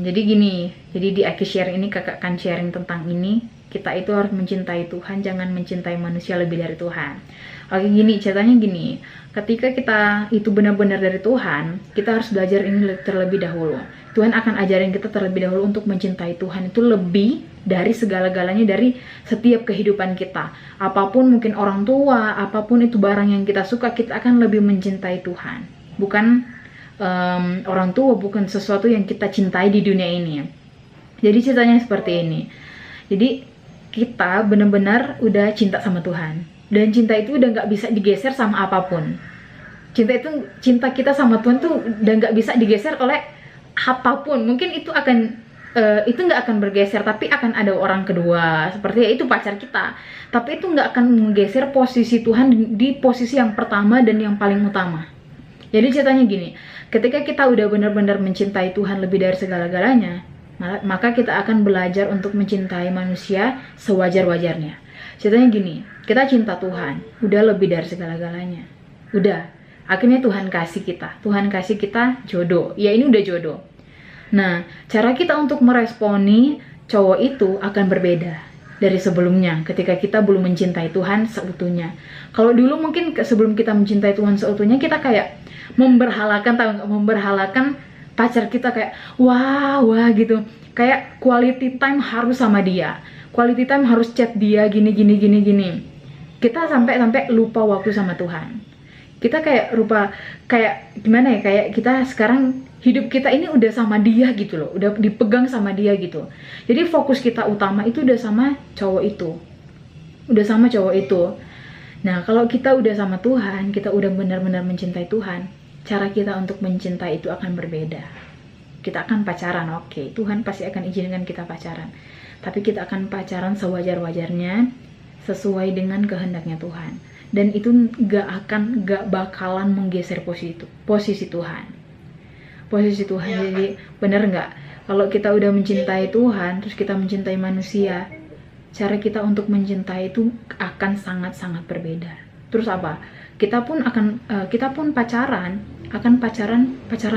Jadi gini, jadi di akhir sharing ini kakak akan sharing tentang ini. Kita itu harus mencintai Tuhan, jangan mencintai manusia lebih dari Tuhan. Oke, gini, ceritanya gini. Ketika kita itu benar-benar dari Tuhan, kita harus belajar ini terlebih dahulu. Tuhan akan ajarin kita terlebih dahulu untuk mencintai Tuhan itu lebih dari segala-galanya, dari setiap kehidupan kita. Apapun, mungkin orang tua, apapun itu barang yang kita suka, kita akan lebih mencintai Tuhan. Bukan orang tua, bukan sesuatu yang kita cintai di dunia ini. Jadi ceritanya seperti ini. Jadi kita benar-benar udah cinta sama Tuhan, dan cinta itu udah nggak bisa digeser sama apapun. Cinta kita sama Tuhan tuh udah nggak bisa digeser oleh apapun. Mungkin itu nggak akan bergeser, tapi akan ada orang kedua, seperti ya itu pacar kita. Tapi itu nggak akan menggeser posisi Tuhan di posisi yang pertama dan yang paling utama. Jadi ceritanya gini, ketika kita udah benar-benar mencintai Tuhan lebih dari segala-galanya, maka kita akan belajar untuk mencintai manusia sewajar-wajarnya. Ceritanya gini, kita cinta Tuhan, udah lebih dari segala-galanya. Udah, akhirnya Tuhan kasih kita jodoh. Ya ini udah jodoh. Nah, cara kita untuk meresponi cowok itu akan berbeda dari sebelumnya ketika kita belum mencintai Tuhan seutuhnya. Kalau dulu mungkin sebelum kita mencintai Tuhan seutuhnya, kita kayak memberhalakan pacar kita, kayak wah gitu, kayak quality time harus sama dia, quality time harus chat dia gini. Kita sampai lupa waktu sama Tuhan. Kita kayak gimana ya, kayak kita sekarang hidup kita ini udah sama dia gitu loh, udah dipegang sama dia gitu. Jadi fokus kita utama itu udah sama cowok itu. Nah, kalau kita udah sama Tuhan, kita udah benar-benar mencintai Tuhan, cara kita untuk mencintai itu akan berbeda. Kita akan pacaran, oke, Tuhan pasti akan izinkan kita pacaran, tapi kita akan pacaran sewajar-wajarnya, sesuai dengan kehendaknya Tuhan. Dan itu gak bakalan menggeser posisi Tuhan. Jadi bener nggak, kalau kita udah mencintai Tuhan terus kita mencintai manusia, cara kita untuk mencintai itu akan sangat-sangat berbeda. Terus apa, kita pun pacaran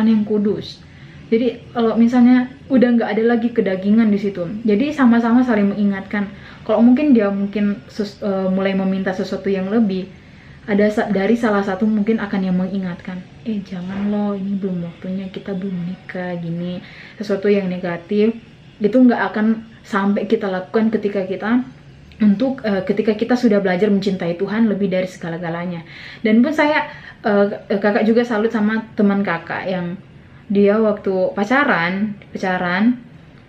yang kudus. Jadi kalau misalnya udah nggak ada lagi kedagingan di situ, jadi sama-sama saling mengingatkan. Kalau mungkin dia mulai meminta sesuatu yang lebih, ada dari salah satu mungkin akan yang mengingatkan, jangan loh, ini belum waktunya, kita belum nikah, gini. Sesuatu yang negatif itu nggak akan sampai kita lakukan ketika kita sudah belajar mencintai Tuhan lebih dari segala-galanya. Dan pun kakak juga salut sama teman kakak yang dia waktu pacaran,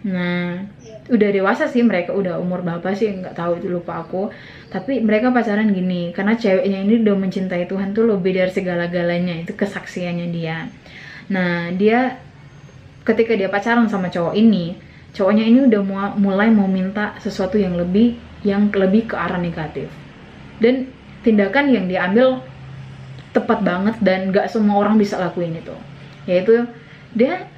nah udah dewasa sih, mereka udah umur berapa sih nggak tahu, itu lupa aku. Tapi mereka pacaran gini karena ceweknya ini udah mencintai Tuhan tuh lebih dari segala-galanya, itu kesaksiannya dia. Nah, dia ketika dia pacaran sama cowoknya ini udah mulai mau minta sesuatu yang lebih ke arah negatif. Dan tindakan yang diambil tepat banget dan nggak semua orang bisa lakuin itu. Yaitu dia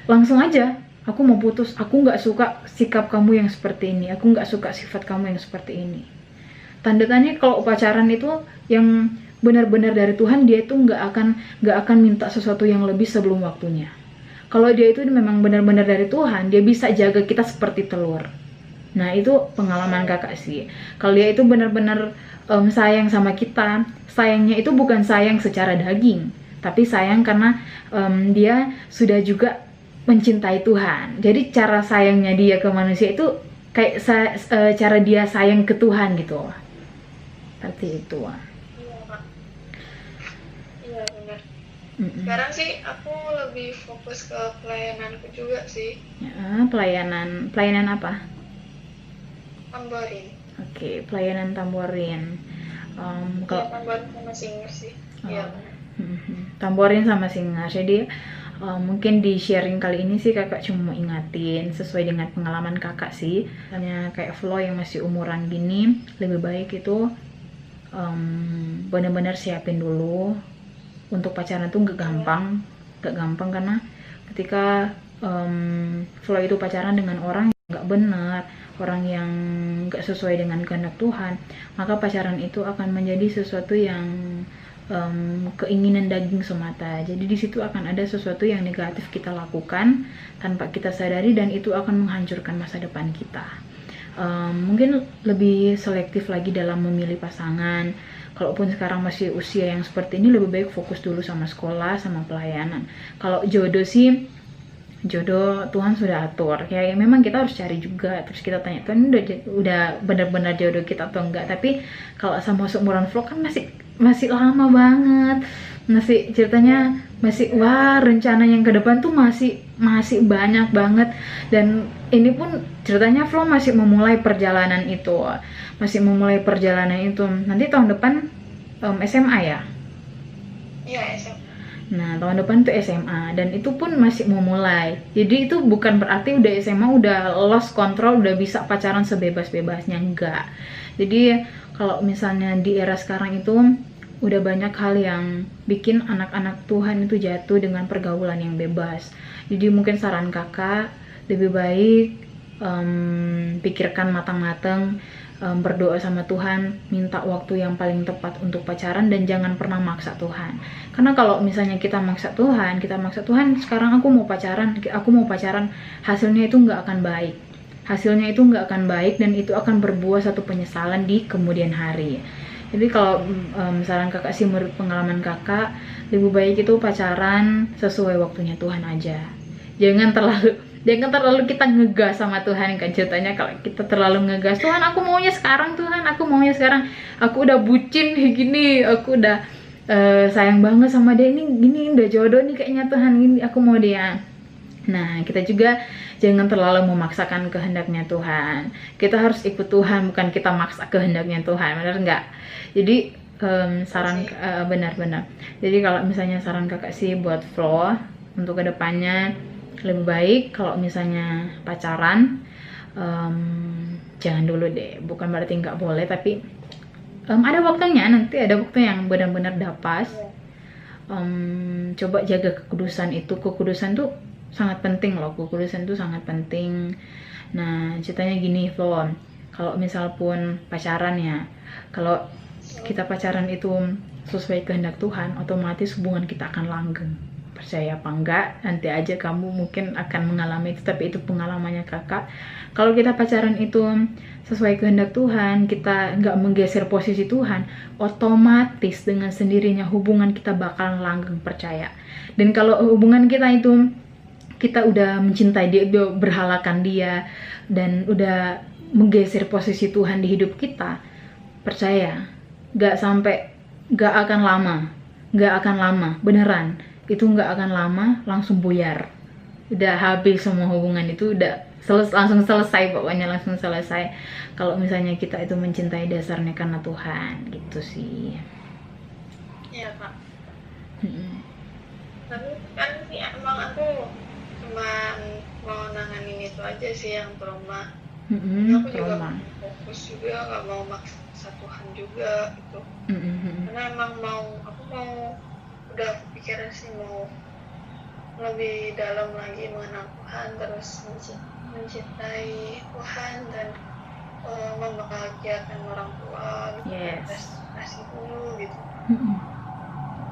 langsung aja, aku mau putus, aku nggak suka sikap kamu yang seperti ini, aku nggak suka sifat kamu yang seperti ini. Tanda-tanya kalau pacaran itu yang benar-benar dari Tuhan, dia itu nggak akan minta sesuatu yang lebih sebelum waktunya. Kalau dia itu memang benar-benar dari Tuhan, dia bisa jaga kita seperti telur. Nah, itu pengalaman kakak sih. Kalau dia itu benar-benar sayang sama kita, sayangnya itu bukan sayang secara daging, tapi sayang karena dia sudah juga mencintai Tuhan. Jadi cara sayangnya dia ke manusia itu kayak cara dia sayang ke Tuhan gitu. Seperti itu. Iya, Kak. Iya, benar. Sekarang sih aku lebih fokus ke pelayananku juga sih. Ya, pelayanan apa? Tamborin. Oke, pelayanan tamborin. Kalau tamborin sama singer sih. Iya. Tamborin sama singer. Jadi mungkin di sharing kali ini sih kakak cuma mau ingatin sesuai dengan pengalaman kakak sih. Misalnya kayak Flo yang masih umuran gini, lebih baik itu benar-benar siapin dulu. Untuk pacaran tuh gak gampang karena ketika Flo itu pacaran dengan orang yang gak benar, orang yang gak sesuai dengan kehendak Tuhan, maka pacaran itu akan menjadi sesuatu yang keinginan daging semata. Jadi di situ akan ada sesuatu yang negatif kita lakukan tanpa kita sadari, dan itu akan menghancurkan masa depan kita. Mungkin lebih selektif lagi dalam memilih pasangan. Kalaupun sekarang masih usia yang seperti ini, lebih baik fokus dulu sama sekolah, sama pelayanan. Kalau jodoh sih, jodoh Tuhan sudah atur ya, memang kita harus cari juga, terus kita tanya Tuhan udah benar-benar jodoh kita atau enggak. Tapi kalau sama seumuran vlog kan masih lama banget, masih ceritanya masih, wah, rencana yang ke depan tuh masih banyak banget. Dan ini pun ceritanya vlog masih memulai perjalanan itu, nanti tahun depan SMA ya. Iya, SMA. Nah, tahun depan tuh SMA, dan itu pun masih mau mulai. Jadi itu bukan berarti udah SMA udah lost control, udah bisa pacaran sebebas-bebasnya, enggak. Jadi kalau misalnya di era sekarang itu udah banyak hal yang bikin anak-anak Tuhan itu jatuh dengan pergaulan yang bebas. Jadi mungkin saran kakak, lebih baik pikirkan matang-matang, berdoa sama Tuhan, minta waktu yang paling tepat untuk pacaran, dan jangan pernah maksa Tuhan. Karena kalau misalnya kita maksa Tuhan, sekarang aku mau pacaran, hasilnya itu nggak akan baik, dan itu akan berbuah satu penyesalan di kemudian hari. Jadi kalau saran kakak sih, menurut pengalaman kakak, lebih baik itu pacaran sesuai waktunya Tuhan aja. Jangan terlalu kita ngegas sama Tuhan kan. Ceritanya kalau kita terlalu ngegas, Tuhan aku maunya sekarang, aku udah bucin kayak gini, aku udah sayang banget sama dia, ini udah jodoh nih kayaknya Tuhan, ini aku mau dia. Nah, kita juga jangan terlalu memaksakan kehendaknya Tuhan. Kita harus ikut Tuhan, bukan kita maksa kehendaknya Tuhan, benar nggak? Jadi saran benar-benar. Jadi kalau misalnya saran kakak sih buat Flo untuk kedepannya, lebih baik kalau misalnya pacaran jangan dulu deh. Bukan berarti nggak boleh, tapi ada waktunya, nanti ada waktu yang benar-benar dapat. Coba jaga kekudusan itu. Kekudusan tuh sangat penting loh, Nah, ceritanya gini, Flo, kalau misal pun pacaran ya, kalau kita pacaran itu sesuai kehendak Tuhan, otomatis hubungan kita akan langgeng. Percaya apa enggak, nanti aja kamu mungkin akan mengalami itu, tapi itu pengalamannya kakak. Kalau kita pacaran itu sesuai kehendak Tuhan, kita nggak menggeser posisi Tuhan, otomatis dengan sendirinya hubungan kita bakalan langgeng, percaya. Dan kalau hubungan kita itu, kita udah mencintai dia, udah berhalakan dia, dan udah menggeser posisi Tuhan di hidup kita, percaya, nggak akan lama, beneran. Itu nggak akan lama, langsung buyar. Udah habis semua hubungan itu, langsung selesai, pokoknya langsung selesai. Kalau misalnya kita itu mencintai dasarnya karena Tuhan, gitu sih. Iya, Kak. Tapi kan sih emang aku cuma mau nanganin itu aja sih, yang trauma. Aku juga fokus juga, nggak mau maksa Tuhan juga gitu. Karena emang aku mau udah kepikiran sih mau lebih dalam lagi mengenal Tuhan, terus mencintai Tuhan, dan membahagiakan orang tua gitu. Yes. Kasih dulu gitu.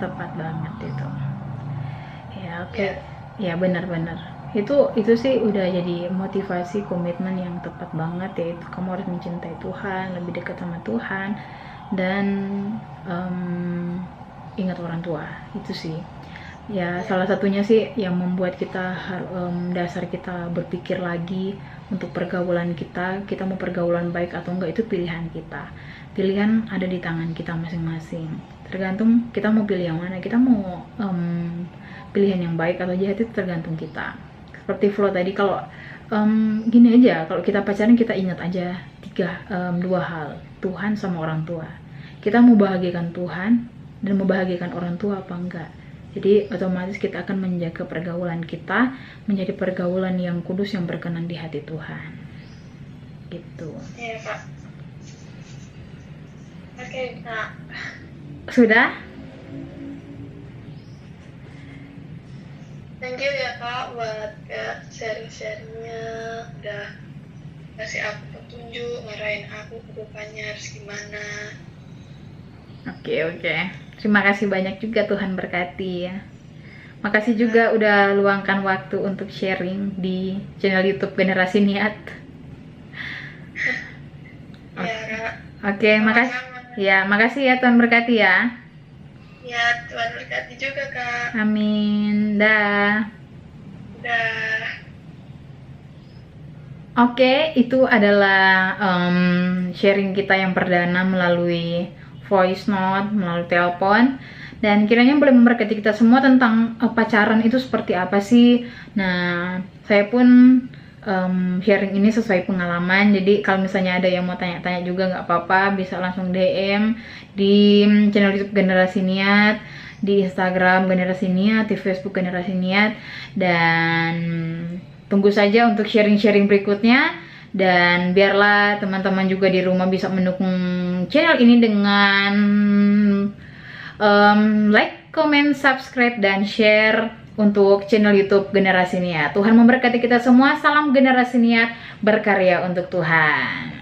Tepat banget itu. Ya, oke. Ya, benar-benar. Itu sih udah jadi motivasi, komitmen yang tepat banget, yaitu kamu harus mencintai Tuhan, lebih dekat sama Tuhan, dan ingat orang tua. Itu sih ya, salah satunya sih yang membuat kita dasar kita berpikir lagi untuk pergaulan kita mau pergaulan baik atau enggak, itu pilihan kita. Pilihan ada di tangan kita masing-masing, tergantung kita mau pilih yang mana. Kita mau pilihan yang baik atau jahat, itu tergantung kita. Seperti Flo tadi, kalau gini aja, kalau kita pacaran kita ingat aja dua hal, Tuhan sama orang tua. Kita mau bahagiakan Tuhan dan membahagiakan orang tua apa enggak. Jadi otomatis kita akan menjaga pergaulan kita menjadi pergaulan yang kudus, yang berkenan di hati Tuhan. Gitu. Iya, Kak. Oke, Kak. Sudah? Thank you ya Kak buat sharing-sharingnya, udah kasih aku petunjuk, ngarahin aku ke depannya harus gimana. Oke. Terima kasih banyak juga, Tuhan berkati ya. Makasih juga udah luangkan waktu untuk sharing di channel YouTube Generasi Niat. Oke, makasih. Ya, makasih ya, Tuhan berkati ya. Ya, Tuhan berkati juga, Kak. Amin. Dah. Dah. Oke, itu adalah sharing kita yang perdana melalui voice note, melalui telepon. Dan kiranya boleh memberkati kita semua tentang pacaran itu seperti apa sih. Nah, saya pun sharing ini sesuai pengalaman. Jadi kalau misalnya ada yang mau tanya-tanya juga nggak apa-apa, bisa langsung DM di channel YouTube Generasi Niat, di Instagram Generasi Niat, di Facebook Generasi Niat. Dan tunggu saja untuk sharing-sharing berikutnya. Dan biarlah teman-teman juga di rumah bisa mendukung channel ini dengan like, comment, subscribe, dan share untuk channel YouTube Generasi Niat. Tuhan memberkati kita semua. Salam Generasi Niat, berkarya untuk Tuhan.